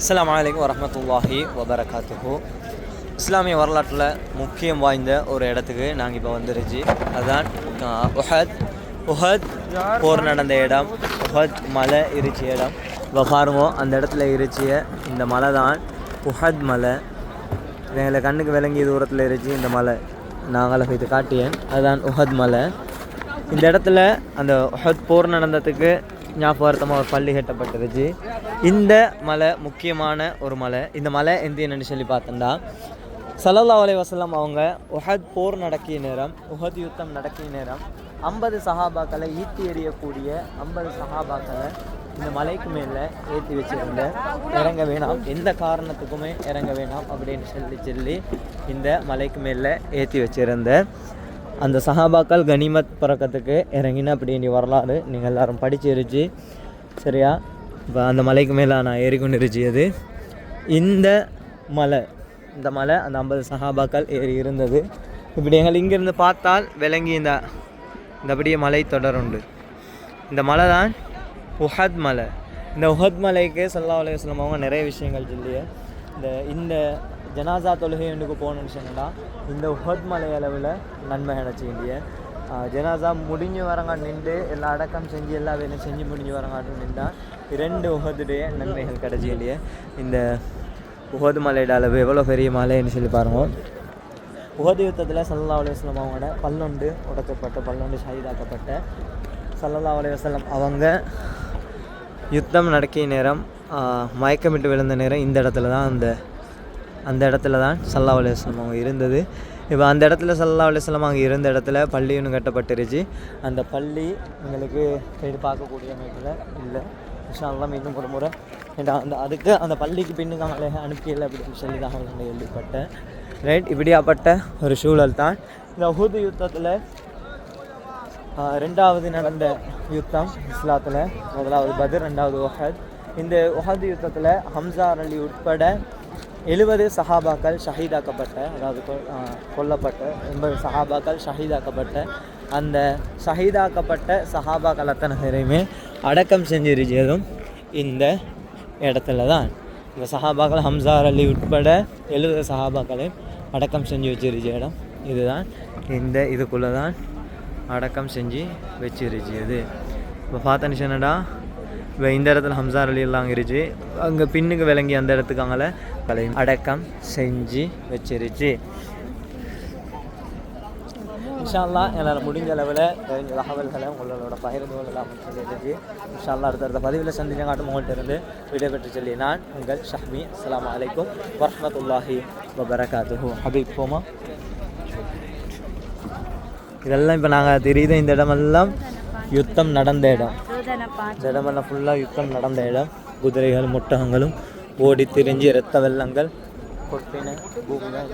அஸ்ஸலாமு அலைக்கும் வரஹ்மத்துல்லாஹி வபரகாத்துஹு. இஸ்லாமிய வரலாற்றில் முக்கியம் வாய்ந்த ஒரு இடத்துக்கு நாங்கள் இப்போ வந்துருச்சு. அதுதான் உஹத் போர் நடந்த இடம். உஹத் மலை இருச்சிய இடம். இப்போ பாருங்க, அந்த இடத்துல இருச்சிய இந்த மலை தான் உஹத் மலை. எங்களை கண்ணுக்கு விளங்கிய தூரத்தில் இருந்துச்சு இந்த மலை. நாங்கள் போய்த்து காட்டியேன். அதுதான் உஹத் மலை. இந்த இடத்துல அந்த உஹத் போர் நடந்ததுக்கு ஞாபகார்த்தமாக ஒரு பள்ளி கட்டப்பட்டுருச்சு. இந்த மலை முக்கியமான ஒரு மலை. இந்த மலை என்னன்னு சொல்லி பார்த்தோம்னா, ஸல்லல்லாஹு அலைஹி வஸல்லம் அவங்க உஹத் போர் நடக்கிய நேரம், உஹத் யுத்தம் நடக்கிய நேரம் 50 சஹாபாக்களை ஈட்டி எறியக்கூடிய 50 சஹாபாக்களை இந்த மலைக்கு மேலே ஏற்றி வச்சுருந்த, இறங்க வேணாம், எந்த காரணத்துக்குமே இறங்க வேணாம் அப்படின்னு சொல்லி இந்த மலைக்கு மேலே ஏற்றி வச்சுருந்த அந்த சஹாபாக்கள் கனிமத் பறக்கத்துக்கு இறங்கின அப்படின்னு வரலாறு நீங்கள் எல்லோரும் படிச்சிருச்சு. சரியா? இப்போ அந்த மலைக்கு மேலே நான் ஏறிக்கொண்டு இருச்சியது இந்த மலை அந்த 50 சஹாபாக்கள் ஏறி இருந்தது. இப்படி எங்கள் இங்கேருந்து பார்த்தால் விளங்கி இந்த அப்படியே மலை தொடருண்டு. இந்த மலை தான் உஹத் மலை. இந்த உஹத் மலைக்கு ஸல்லல்லாஹு அலைஹி வஸல்லம் அவங்க நிறைய விஷயங்கள் சொல்லிய இந்த ஜனாசா தொழுகை ஒன்றுக்கு போகணுன்னு சொன்னா இந்த உஹத் மலை அளவில் நன்மை நினச்சி வேண்டிய ஜனாசா முடிஞ்சு வரங்காட்டு நின்று எல்லாம் அடக்கம் செஞ்சு எல்லா வேலையும் செஞ்சு முடிஞ்சு வரங்காட்டு நின்றால் 2 உஹதுடைய நன்மைகள் கிடச்சி வேண்டிய இந்த உஹது மலையோட அளவு எவ்வளோ பெரிய மலைன்னு சொல்லி பாருங்கள். உஹது யுத்தத்தில் ஸல்லல்லாஹு அலைஹி வஸல்லம் அவங்களோட பல்லொண்டு உடைக்கப்பட்ட, பல்லொண்டு ஷஹீதாக்கப்பட்ட ஸல்லல்லாஹு அலைஹி வஸல்லம் அவங்க யுத்தம் நடக்கிய நேரம், மயக்கமிட்டு விழுந்த நேரம் இந்த இடத்துல தான் அந்த இடத்துல தான் ஸல்லல்லாஹு அலைஹி வஸல்லம் அவங்க இருந்தது. இப்போ அந்த இடத்துல ஸல்லல்லாஹு அலைஹி வஸல்லம் அவங்க இருந்த இடத்துல பள்ளி ஒன்று கட்டப்பட்டுருச்சு. அந்த பள்ளி எங்களுக்கு தேடி பார்க்கக்கூடிய அமைப்பில் இல்லை. இன்ஷா அல்லாஹ் இன்னும் ஒரு முறை அதுக்கு அந்த பள்ளிக்கு பின்னுக்காங்களே அனுப்பியலை அப்படின்னு சொல்லி தான் அவங்க கேள்விப்பட்டேன். ரைட், இப்படியாப்பட்ட ஒரு சூழல் தான் இந்த உஹது யுத்தத்தில் 2வது நடந்த யுத்தம் இஸ்லாத்தில். முதலாவது பத்ர், 2வது உஹத். இந்த உஹது யுத்தத்தில் ஹம்ஸா அலி உட்பட 70 சஹாபாக்கள் ஷஹீதாக்கப்பட்ட, அதாவது கொல்லப்பட்ட 80 சஹாபாக்கள் ஷஹீதாக்கப்பட்ட, அந்த ஷஹீதாக்கப்பட்ட சஹாபாக்கள் அத்தனை பேரையுமே அடக்கம் செஞ்சிருச்சதும் இந்த இடத்துல தான். இந்த சஹாபாக்கள் ஹம்ஸா அலி உட்பட 70 சஹாபாக்களையும் அடக்கம் செஞ்சு வச்சிருச்ச இடம் இதுதான். இதுக்குள்ளே தான் அடக்கம் செஞ்சு வச்சிருச்சு. இப்போ பார்த்தேன்னு சொன்னடா, இப்போ இந்த இடத்துல ஹம்ஸா அலி எல்லாம் இருந்துச்சு. அங்கே பின்னுக்கு விளங்கி அந்த இடத்துக்கு அங்கே அடக்கம் செஞ்சு வச்சிருச்சு. இன்ஷா அல்லாஹ் என்னால் முடிஞ்ச அளவில் தகவல்களை உங்களோட பகிர்ந்து கொள்ளலாம்னு சொல்லிடுச்சு. இன்ஷா அல்லாஹ் அடுத்த பதிவில் சந்திச்சாங்காட்டும் உங்கள்கிட்ட இருந்து விடைபெற்று சொல்லி நான் உங்கள் ஷஹ்மி. அஸ்ஸலாமு அலைக்கும் வரஹ்மத்துல்லாஹி வபரகாத்துஹு. ஹபீப் போமா. இதெல்லாம் இப்போ நாங்கள் தெரியுது. இந்த இடமெல்லாம் யுத்தம் நடந்த இடம். இந்த இடமெல்லாம் ஃபுல்லாக யுத்தம் நடந்த இடம். குதிரைகள் ஒட்டகங்களும் ஓடி திரிஞ்சு இரத்த வெள்ளங்கள் கொட்டின பூமி தான்.